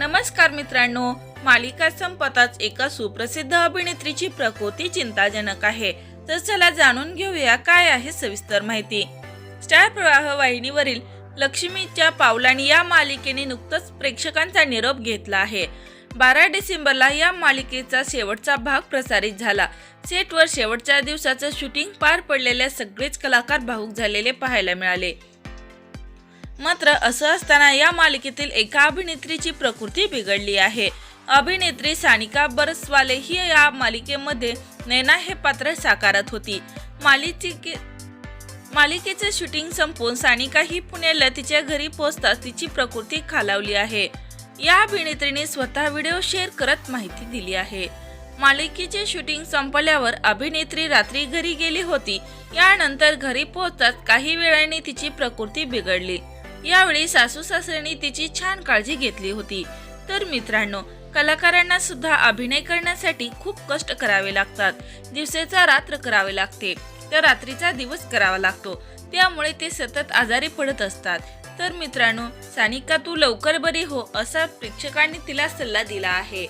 नमस्कार मित्रांनो, मालिका संपताच एका सुप्रसिद्ध अभिनेत्रीची प्रकृती चिंताजनक आहे। तर चला जाणून घेऊया काय आहे सविस्तर माहिती। स्टार प्रवाह वाहिनीवरील लक्ष्मीच्या पावलांनी या मालिकेने नुकताच प्रेक्षकांचा निरोप घेतला आहे। 12 डिसेंबरला या मालिकेचा शेवटचा भाग प्रसारित झाला। सेटवर शेवटच्या दिवसाचं शूटिंग पार पडलेल्या सगळेच कलाकार भावुक झालेले पाहायला मिळाले। मात्र असं असताना या मालिकेतील एका अभिनेत्रीची प्रकृती बिघडली आहे। अभिनेत्री सानिका बरसवाले ही या मालिकेमध्ये नैना हे पात्र साकारत होती। मालिकेचे शूटिंग संपवून सानिका ही पुण्याला तिच्या घरी पोहोचताच तिची प्रकृती खालावली आहे। या अभिनेत्रीने स्वतः व्हिडिओ शेअर करत माहिती दिली आहे। मालिकेचे शूटिंग संपल्यावर अभिनेत्री रात्री घरी गेली होती। यानंतर घरी पोहोचताच काही वेळाने तिची प्रकृती बिघडली। यावेळी सासू सासऱ्यांनी तिची छान काळजी घेतली होती। तर मित्रांनो, कलाकारांना सुद्धा अभिनय करण्यासाठी खूप कष्ट करावे लागतात। दिवसाचा रात्र करावे लागते तर रात्रीचा दिवस करावा लागतो, त्यामुळे ते सतत आजारी पडत असतात। तर मित्रांनो, सानिका तू लवकर बरी हो असा प्रेक्षकांनी तिला सल्ला दिला आहे।